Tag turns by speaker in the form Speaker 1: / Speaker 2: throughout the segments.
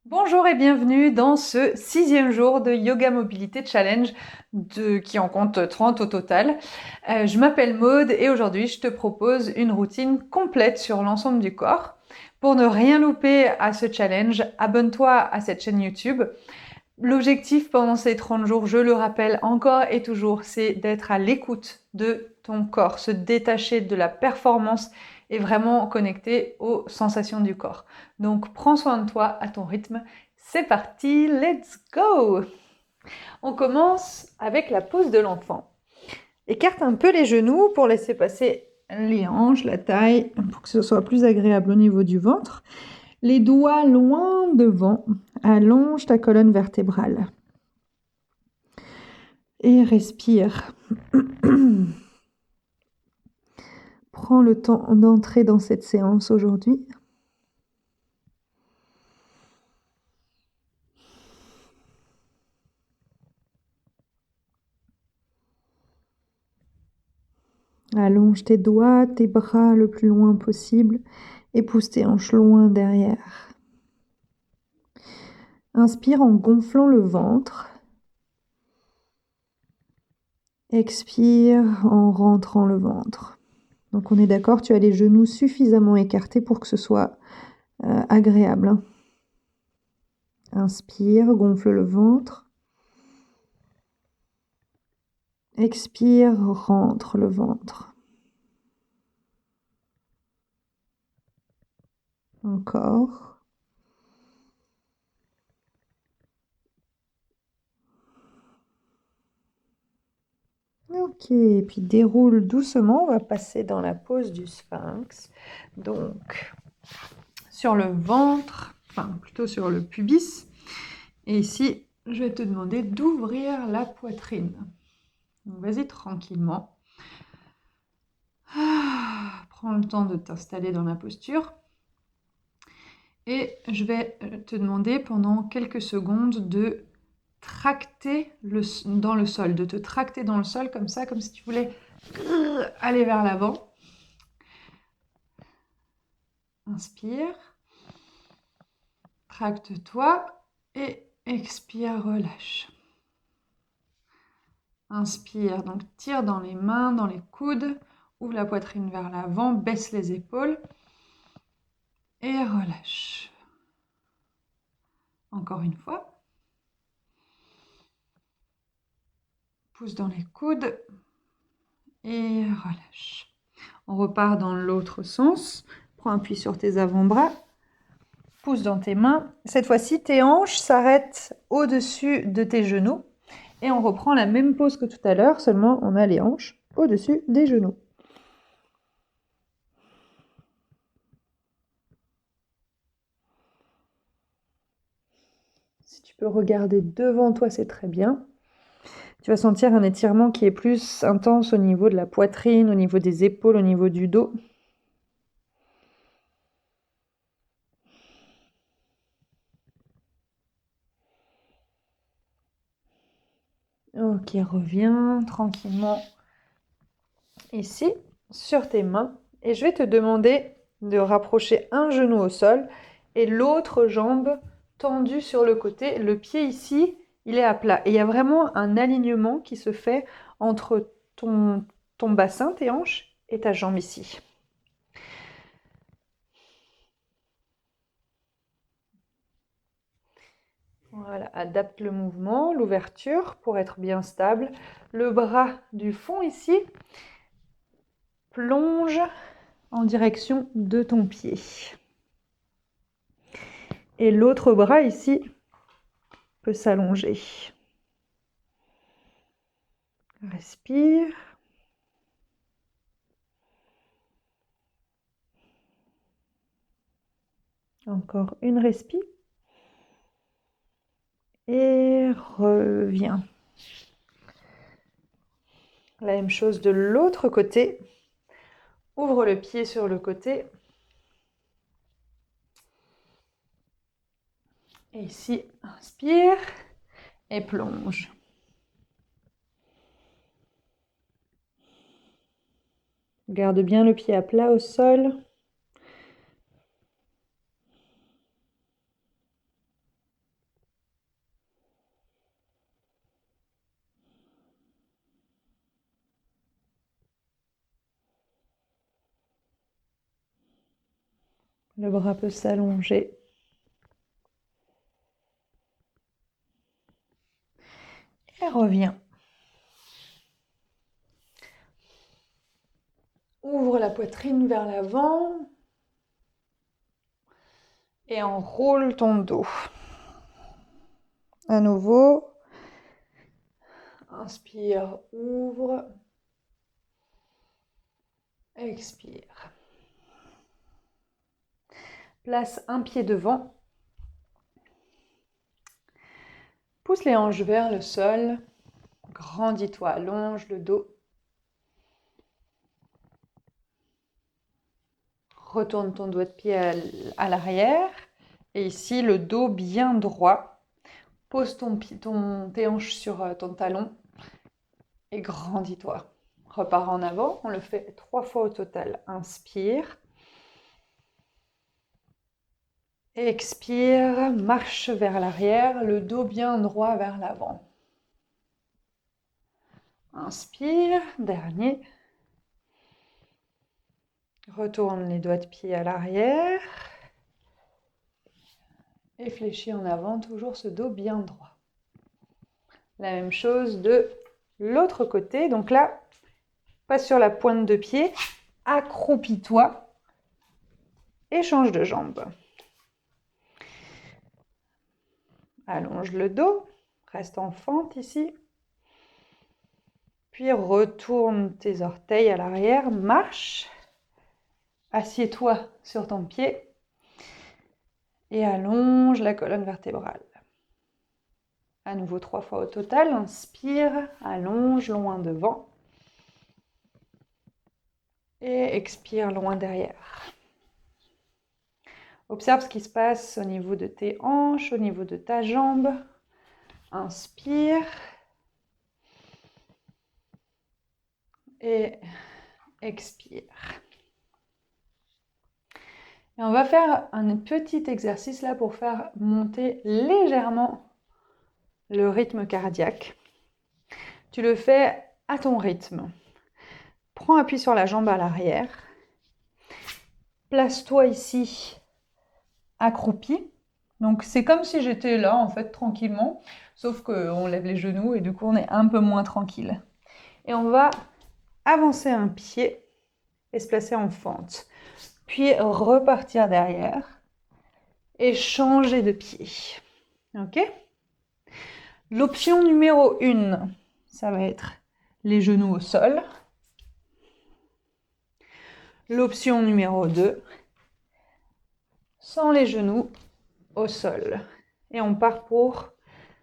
Speaker 1: Bonjour et bienvenue dans ce 6e jour de Yoga Mobilité Challenge qui en compte 30 au total. Je m'appelle Maude et aujourd'hui je te propose une routine complète sur l'ensemble du corps. Pour ne rien louper à ce challenge, abonne-toi à cette chaîne YouTube. L'objectif pendant ces 30 jours, je le rappelle encore et toujours, c'est d'être à l'écoute de ton corps, se détacher de la performance et vraiment connecter aux sensations du corps. Donc prends soin de toi à ton rythme. C'est parti, let's go! On commence avec la pose de l'enfant. Écarte un peu les genoux pour laisser passer les hanches, la taille, pour que ce soit plus agréable au niveau du ventre. Les doigts loin devant, allonge ta colonne vertébrale. Et respire. Prends le temps d'entrer dans cette séance aujourd'hui. Allonge tes doigts, tes bras le plus loin possible et pousse tes hanches loin derrière. Inspire en gonflant le ventre. Expire en rentrant le ventre. Donc on est d'accord, tu as les genoux suffisamment écartés pour que ce soit agréable. Inspire, gonfle le ventre. Expire, rentre le ventre. Encore. Ok, et puis déroule doucement, on va passer dans la pose du sphinx. Donc, sur le ventre, enfin plutôt sur le pubis. Et ici, je vais te demander d'ouvrir la poitrine. Donc, vas-y tranquillement. Prends le temps de t'installer dans la posture. Et je vais te demander pendant quelques secondes de tracter dans le sol, de te tracter dans le sol comme ça, comme si tu voulais aller vers l'avant. Inspire, tracte-toi et expire, relâche. Inspire, donc tire dans les mains, dans les coudes, ouvre la poitrine vers l'avant, baisse les épaules et relâche. Encore une fois. Pousse dans les coudes et relâche. On repart dans l'autre sens. Prends appui sur tes avant-bras. Pousse dans tes mains. Cette fois-ci, tes hanches s'arrêtent au-dessus de tes genoux. Et on reprend la même pose que tout à l'heure, seulement on a les hanches au-dessus des genoux. Si tu peux regarder devant toi, c'est très bien. Tu vas sentir un étirement qui est plus intense au niveau de la poitrine, au niveau des épaules, au niveau du dos. Ok, reviens tranquillement ici, sur tes mains. Et je vais te demander de rapprocher un genou au sol et l'autre jambe tendue sur le côté. Le pied ici, il est à plat. Et il y a vraiment un alignement qui se fait entre ton bassin, tes hanches, et ta jambe ici. Voilà, adapte le mouvement, l'ouverture pour être bien stable. Le bras du fond ici plonge en direction de ton pied. Et l'autre bras ici peut s'allonger. Respire. Encore une respi. Et reviens. La même chose de l'autre côté. Ouvre le pied sur le côté. Et ici, inspire et plonge. Garde bien le pied à plat au sol. Le bras peut s'allonger. Et reviens. Ouvre la poitrine vers l'avant. Et enroule ton dos. À nouveau. Inspire, ouvre. Expire. Place un pied devant. Pousse les hanches vers le sol. Grandis-toi, allonge le dos. Retourne ton doigt de pied à l'arrière. Et ici, le dos bien droit. Pose tes hanches sur ton talon. Et grandis-toi. Repars en avant. On le fait 3 fois au total. Inspire. Expire. Marche vers l'arrière. Le dos bien droit vers l'avant. Inspire. Dernier. Retourne les doigts de pied à l'arrière. Et fléchis en avant, toujours ce dos bien droit. La même chose de l'autre côté. Donc là, passe sur la pointe de pied, accroupis-toi et change de jambe. Allonge le dos, reste en fente ici. Puis retourne tes orteils à l'arrière, marche. Assieds-toi sur ton pied et allonge la colonne vertébrale. À nouveau 3 fois au total. Inspire, allonge loin devant. Et expire loin derrière. Observe ce qui se passe au niveau de tes hanches, au niveau de ta jambe. Inspire. Et expire. Et on va faire un petit exercice là pour faire monter légèrement le rythme cardiaque. Tu le fais à ton rythme. Prends appui sur la jambe à l'arrière. Place-toi ici accroupi. Donc c'est comme si j'étais là en fait tranquillement, sauf qu'on lève les genoux et du coup on est un peu moins tranquille. Et on va avancer un pied et se placer en fente. Puis repartir derrière et changer de pied. Ok ? L'option numéro 1, ça va être les genoux au sol. L'option numéro 2, sans les genoux au sol. Et on part pour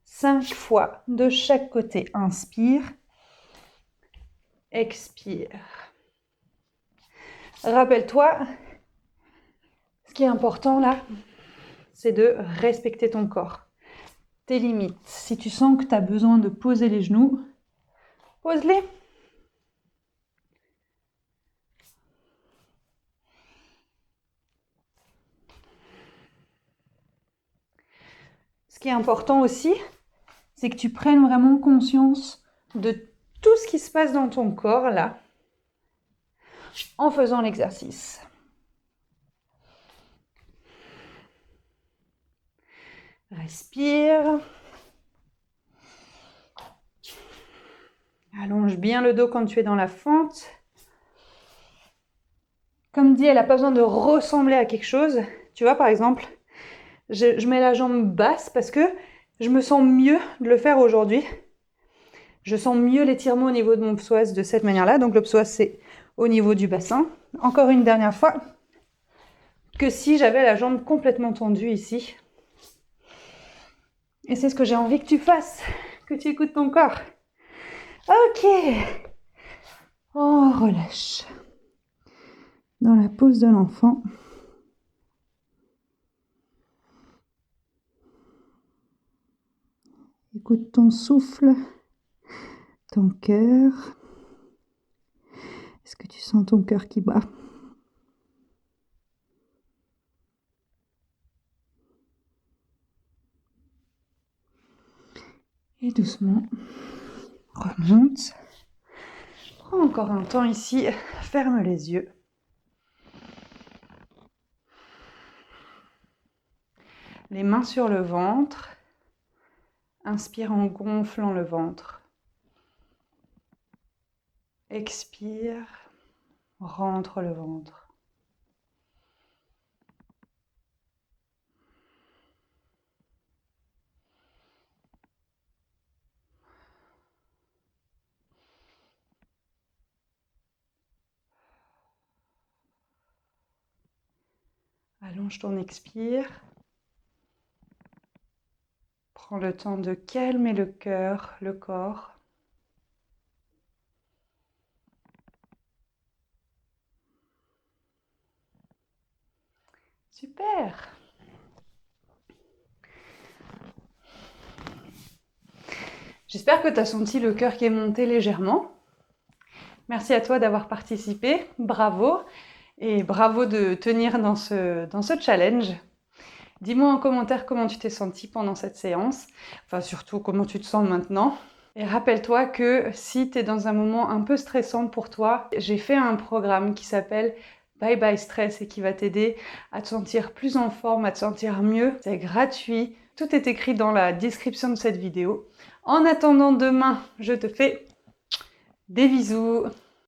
Speaker 1: 5 fois de chaque côté. Inspire. Expire. Rappelle-toi, ce qui est important là, c'est de respecter ton corps, tes limites. Si tu sens que tu as besoin de poser les genoux, pose-les. Ce qui est important aussi, c'est que tu prennes vraiment conscience de tout ce qui se passe dans ton corps là, en faisant l'exercice. Respire. Allonge bien le dos quand tu es dans la fente. Comme dit, elle n'a pas besoin de ressembler à quelque chose. Tu vois, par exemple, je mets la jambe basse parce que je me sens mieux de le faire aujourd'hui. Je sens mieux l'étirement au niveau de mon psoas de cette manière-là. Donc le psoas, c'est au niveau du bassin. Encore une dernière fois, que si j'avais la jambe complètement tendue ici. Et c'est ce que j'ai envie que tu fasses, que tu écoutes ton corps. Ok. On relâche. Dans la pose de l'enfant. Écoute ton souffle, ton cœur. Est-ce que tu sens ton cœur qui bat ? Et doucement, remonte. Prends encore un temps ici, ferme les yeux. Les mains sur le ventre. Inspire en gonflant le ventre. Expire, rentre le ventre. Allonge ton expire. Prends le temps de calmer le cœur, le corps. Super! J'espère que tu as senti le cœur qui est monté légèrement. Merci à toi d'avoir participé, bravo! Et bravo de tenir dans ce challenge. Dis-moi en commentaire comment tu t'es senti pendant cette séance, enfin surtout comment tu te sens maintenant. Et rappelle-toi que si tu es dans un moment un peu stressant pour toi, j'ai fait un programme qui s'appelle Bye Bye Stress et qui va t'aider à te sentir plus en forme, à te sentir mieux. C'est gratuit, tout est écrit dans la description de cette vidéo. En attendant demain, je te fais des bisous.